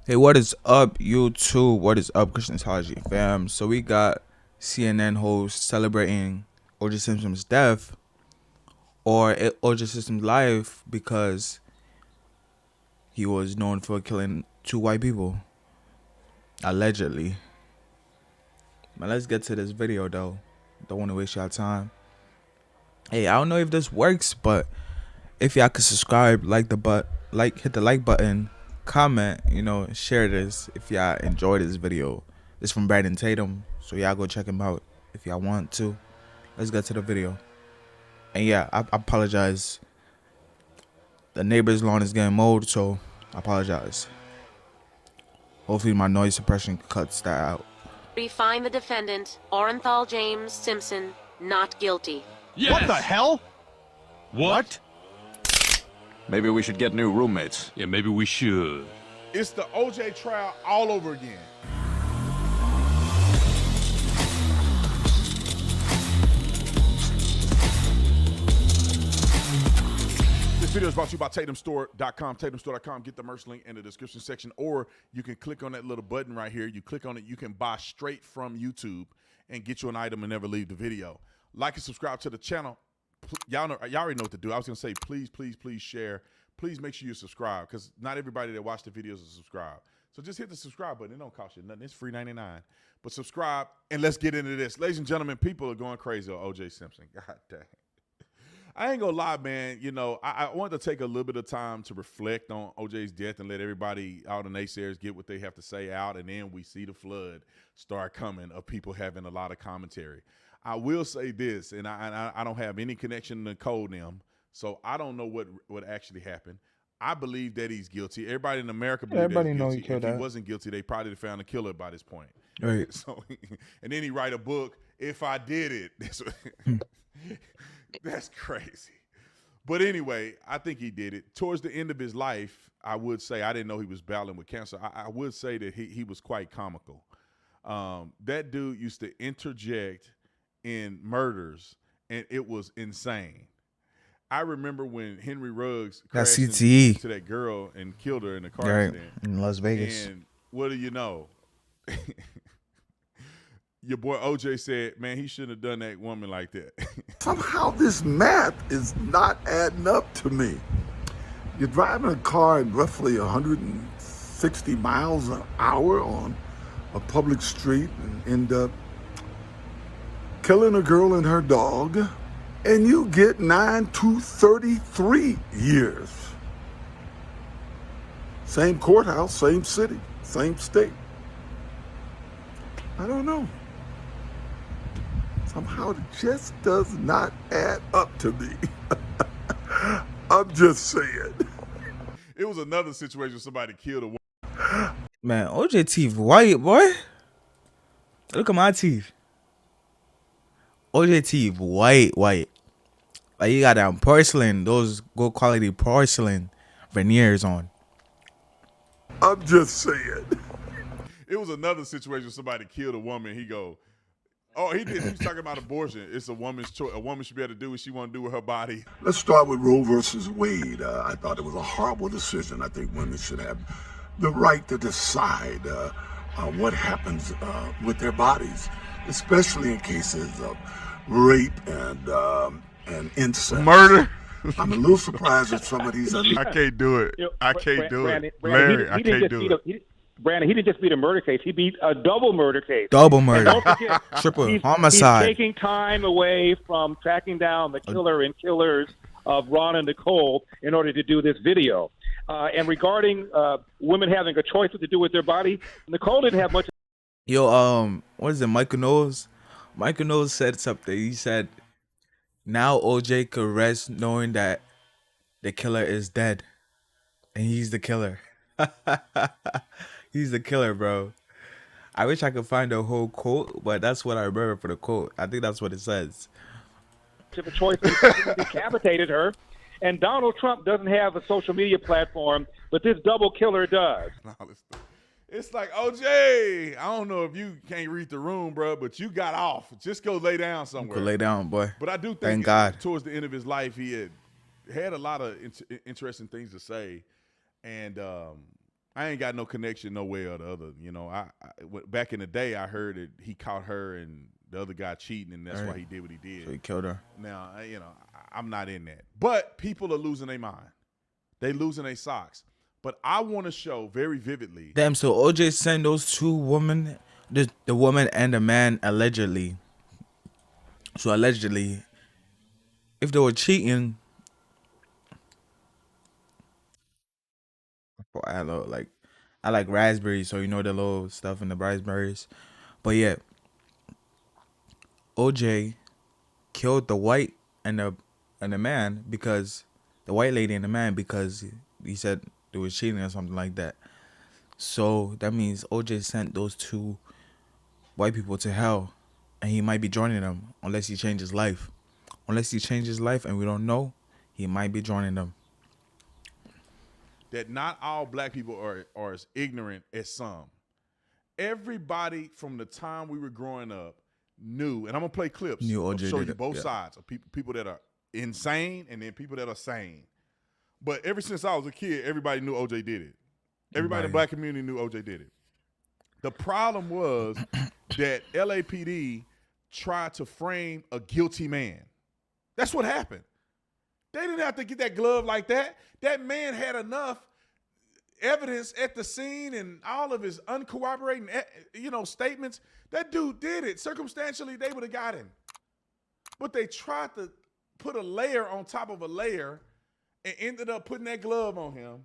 Hey, what is up, YouTube? What is up, Christian Haji fam? So we got CNN host celebrating O.J. Simpson's death or O.J. Simpson's life because he was known for killing two white people, allegedly. But let's get to this video though. Don't want to waste your time. Hey, I don't know if this works, but if y'all could subscribe, hit the like button, comment, share this if y'all enjoyed this video. It's from Brandon Tatum, so y'all go check him out if y'all want to. Let's get to the video. And yeah, I apologize. The neighbor's lawn is getting mowed, so I apologize. Hopefully my noise suppression cuts that out. We find the defendant, Orenthal James Simpson, not guilty. Yes. What the hell? What? Maybe we should get new roommates. Yeah, maybe we should. It's the OJ trial all over again. This video is brought to you by TatumStore.com. TatumStore.com. Get the merch link in the description section, or you can click on that little button right here. You click on it, you can buy straight from YouTube and get you an item and never leave the video. Like and subscribe to the channel. Y'all already know what to do. I was gonna say, please share. Please make sure you subscribe, because not everybody that watch the videos is subscribed. So just hit the subscribe button. It don't cost you nothing. It's free 99. But subscribe, and let's get into this. Ladies and gentlemen, people are going crazy on O.J. Simpson. God dang. I ain't gonna lie, man. I wanted to take a little bit of time to reflect on OJ's death and let everybody, all the naysayers, get what they have to say out, and then we see the flood start coming of people having a lot of commentary. I will say this, and I don't have any connection to Code them, so I don't know what actually happened. I believe that he's guilty. Everybody in America believes that he's guilty. If he wasn't guilty, they probably found the killer by this point. Right. So, and then he write a book, If I Did It. That's crazy. But anyway, I think he did it. Towards the end of his life, I would say, I didn't know he was battling with cancer. I would say that he was quite comical. That dude used to interject in murders, and it was insane. I remember when Henry Ruggs crashed into that girl and killed her in a car accident in Las Vegas. And what do you know? Your boy OJ said, man, he shouldn't have done that woman like that. Somehow this math is not adding up to me. You're driving a car at roughly 160 miles an hour on a public street and end up killing a girl and her dog, and you get 9 to 33 years. Same courthouse, same city, same state. I don't know. Somehow it just does not add up to me. I'm just saying. It was another situation where somebody killed a woman. Man, OJ teeth white, boy. Look at my teeth. OJ teeth white. Like you got that porcelain, those good quality porcelain veneers on. I'm just saying. It was another situation where somebody killed a woman. He go, oh, he did. He was talking about abortion. It's a woman's choice. A woman should be able to do what she want to do with her body. Let's start with Roe versus Wade. I thought it was a horrible decision. I think women should have the right to decide what happens with their bodies, especially in cases of rape and incest. Murder. I'm a little surprised at some of these. I can't do it. I can't do it. Larry, I can't do it. Brandon, he didn't just beat a murder case. He beat a double murder case. Double murder. Don't forget, Triple homicide. He's taking time away from tracking down the killer and killers of Ron and Nicole in order to do this video. And regarding women having a choice what to do with their body, Nicole didn't have much. Yo, what is it? Michael Knowles? Michael Knowles said something. He said, now OJ could rest knowing that the killer is dead. And he's the killer. He's the killer, bro. I wish I could find the whole quote, but that's what I remember for the quote. I think that's what it says. Of a choice decapitated her, and Donald Trump doesn't have a social media platform, but this double killer does. It's like, OJ, I don't know if you can't read the room, bro, but you got off. Just go lay down somewhere. Go lay down, boy. But I do think Thank God. Towards the end of his life, he had a lot of interesting things to say, and I ain't got no connection no way or the other. You know, back in the day, I heard that he caught her and the other guy cheating, and that's why he did what he did. So he killed her. Now, you know, I'm not in that. But people are losing their mind. They losing their socks. But I want to show very vividly. Damn, so OJ sent those two women, the woman and the man, allegedly. So allegedly, if they were cheating, I like raspberries, so you know the little stuff in the raspberries. But yeah, OJ killed the white and the man because the white lady and the man because he said they was cheating or something like that. So that means OJ sent those two white people to hell, and he might be joining them unless he changes his life. Unless he changes his life, and we don't know, he might be joining them. That not all black people are as ignorant as some. Everybody from the time we were growing up knew, and I'm gonna play clips. Knew OJ I'll show did you it, both yeah. sides of people that are insane and then people that are sane. But ever since I was a kid, everybody knew OJ did it. Everybody in the black community knew OJ did it. The problem was that LAPD tried to frame a guilty man. That's what happened. They didn't have to get that glove like that. That man had enough evidence at the scene and all of his uncooperating, statements. That dude did it. Circumstantially, they would have got him. But they tried to put a layer on top of a layer and ended up putting that glove on him.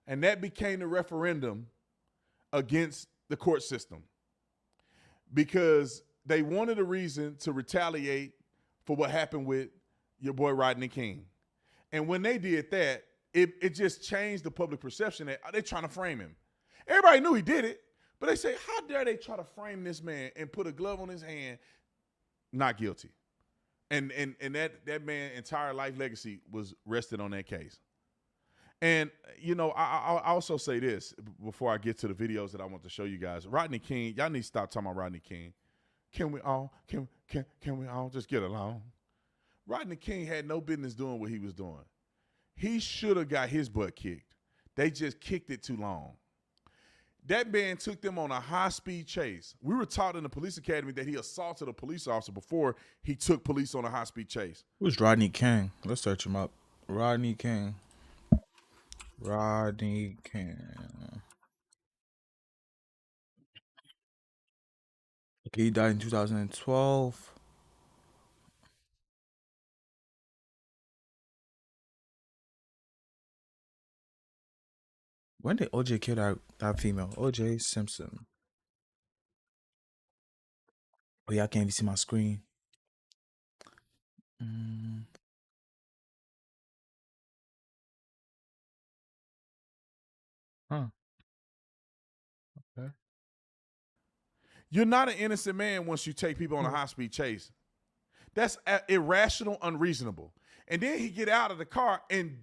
And that became the referendum against the court system because they wanted a reason to retaliate for what happened with your boy Rodney King. And when they did that, it just changed the public perception that they're trying to frame him. Everybody knew he did it, but they say, how dare they try to frame this man and put a glove on his hand, not guilty. And that man's entire life legacy was rested on that case. And, I also say this before I get to the videos that I want to show you guys. Rodney King, y'all need to stop talking about Rodney King. Can we all just get along? Rodney King had no business doing what he was doing. He should have got his butt kicked. They just kicked it too long. That man took them on a high-speed chase. We were taught in the police academy that he assaulted a police officer before he took police on a high-speed chase. Who's Rodney King? Let's search him up. Rodney King. Rodney King. Okay, he died in 2012. When did OJ kill that female? OJ Simpson. Oh yeah, I can't even see my screen. Huh. Okay. You're not an innocent man once you take people on a high-speed chase. That's irrational, unreasonable. And then he get out of the car and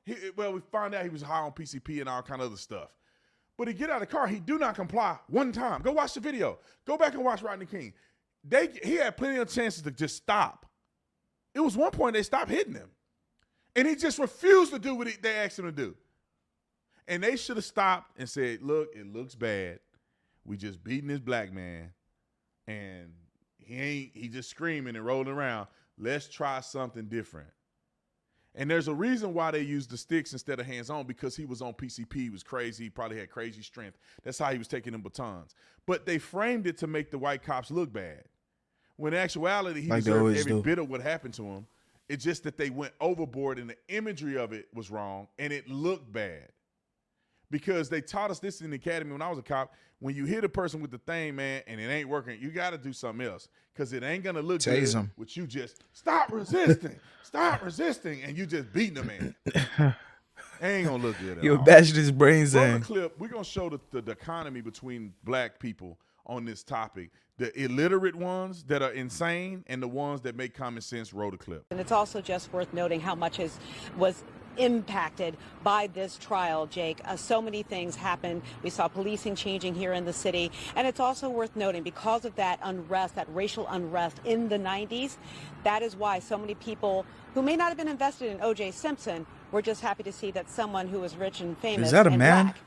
we found out he was high on PCP and all kind of other stuff. But he get out of the car, he do not comply one time. Go watch the video. Go back and watch Rodney King. He had plenty of chances to just stop. It was one point they stopped hitting him. And he just refused to do what they asked him to do. And they should have stopped and said, look, it looks bad. We just beating this black man. And he just screaming and rolling around. Let's try something different. And there's a reason why they used the sticks instead of hands-on, because he was on PCP. He was crazy. He probably had crazy strength. That's how he was taking them batons. But they framed it to make the white cops look bad. When in actuality, he deserved every bit of what happened to him. It's just that they went overboard and the imagery of it was wrong and it looked bad. Because they taught us this in the academy when I was a cop. When you hit a person with the thing, man, and it ain't working, you got to do something else. Because it ain't going to look good with you just stop resisting, and you just beating the man. It ain't going to look good at all. You're bashing his brains in. On the clip, we're going to show the dichotomy between black people on this topic. The illiterate ones that are insane and the ones that make common sense. Roll the clip. And it's also just worth noting how much was impacted by this trial, Jake. So many things happened. We saw policing changing here in the city. And it's also worth noting, because of that unrest, that racial unrest in the 90s, that is why so many people who may not have been invested in O.J. Simpson were just happy to see that someone who was rich and famous Is that a and man? black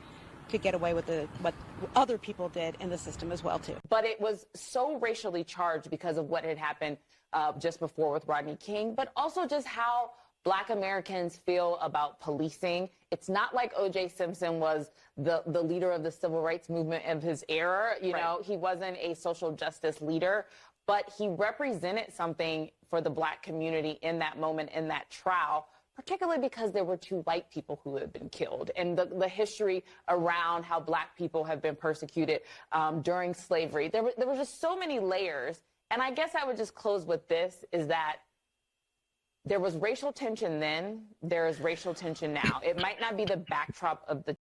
could get away with what other people did in the system as well, too. But it was so racially charged because of what had happened just before with Rodney King, but also just how Black Americans feel about policing. It's not like O.J. Simpson was the leader of the civil rights movement of his era. You know, he wasn't a social justice leader, but he represented something for the Black community in that moment, in that trial, particularly because there were 2 white people who had been killed, and the history around how Black people have been persecuted during slavery. There were just so many layers. And I guess I would just close with this, is that there was racial tension then, there is racial tension now. It might not be the backdrop of the...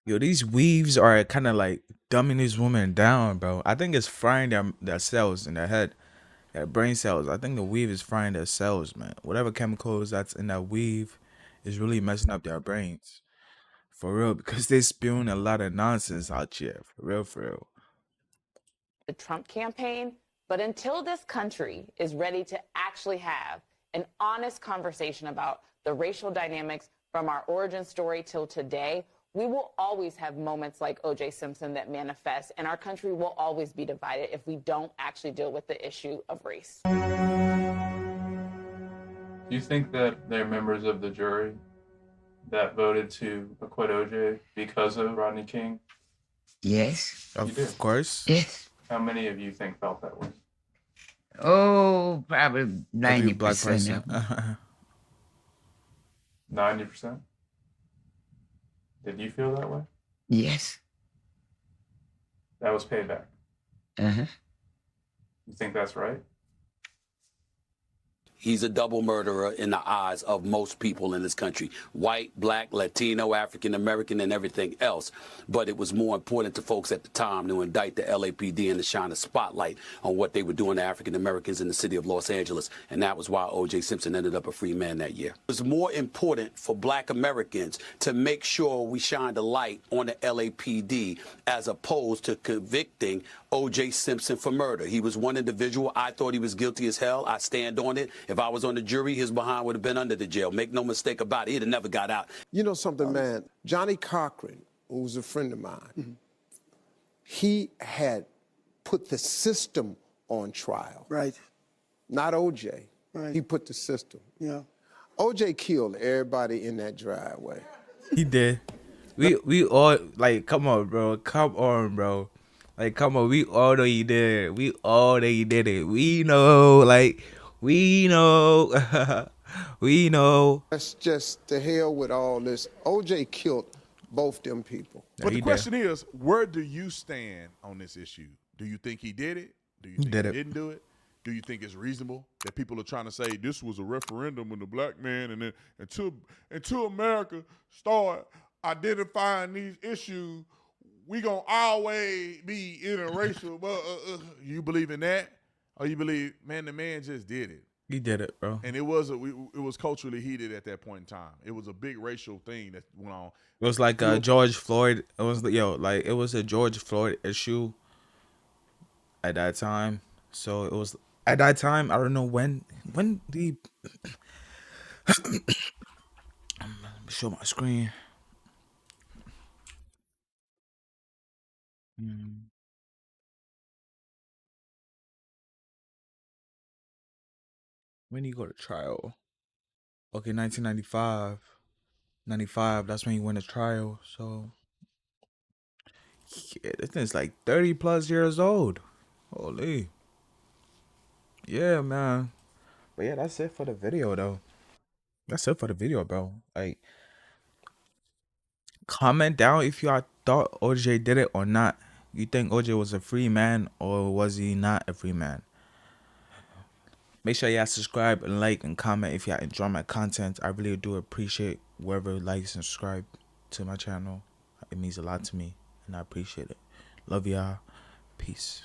Yo, these weaves are kind of like dumbing these women down, bro. I think it's frying their cells in their head, their brain cells. I think the weave is frying their cells, man. Whatever chemicals that's in that weave is really messing up their brains. For real, because they spewing a lot of nonsense out here. For real, for real. the Trump campaign. But until this country is ready to actually have an honest conversation about the racial dynamics from our origin story till today, we will always have moments like O.J. Simpson that manifest, and our country will always be divided if we don't actually deal with the issue of race. Do you think that they're members of the jury that voted to acquit O.J. because of Rodney King? Yes. Of course. Yes. How many of you think felt that way? Oh, probably Every black 90% person. of them. 90%? Did you feel that way? Yes. That was payback. Uh-huh. You think that's right? He's a double murderer in the eyes of most people in this country. White, black, Latino, African American, and everything else. But it was more important to folks at the time to indict the LAPD and to shine a spotlight on what they were doing to African Americans in the city of Los Angeles. And that was why O.J. Simpson ended up a free man that year. It was more important for black Americans to make sure we shined a light on the LAPD as opposed to convicting O.J. Simpson for murder. He was one individual. I thought he was guilty as hell. I stand on it. If I was on the jury, his behind would have been under the jail. Make no mistake about it. He'd have never got out. You know something, man? Johnny Cochran, who was a friend of mine, he had put the system on trial. Right. Not O.J. Right. He put the system. Yeah. O.J. killed everybody in that driveway. He did. We all, like, come on, bro. Come on, bro. Like, come on. We all know he did it. We all know he did it. We know, like, we know. We know. That's just the hell with all this. O.J. killed both them people. But the question is, where do you stand on this issue? Do you think he did it? Do you think he didn't do it? Do you think it's reasonable that people are trying to say this was a referendum when the black man and then until America start identifying these issues, we gonna always be interracial? You believe in that, or you believe, man, the man just did it? He did it, bro. And it was culturally heated at that point in time. It was a big racial thing that went on. It was like George Floyd. It was it was a George Floyd issue at that time. So it was at that time. I don't know when the let me show my screen. When did he go to trial? Okay, 1995. 95, that's when he went to trial. So yeah, this thing's like 30 plus years old. Holy. Yeah, man. But yeah, that's it for the video though. That's it for the video, bro. Like, comment down if y'all thought OJ did it or not. You think OJ was a free man or was he not a free man? Make sure y'all subscribe and like and comment if y'all enjoy my content. I really do appreciate whoever likes and subscribe to my channel. It means a lot to me and I appreciate it. Love y'all. Peace.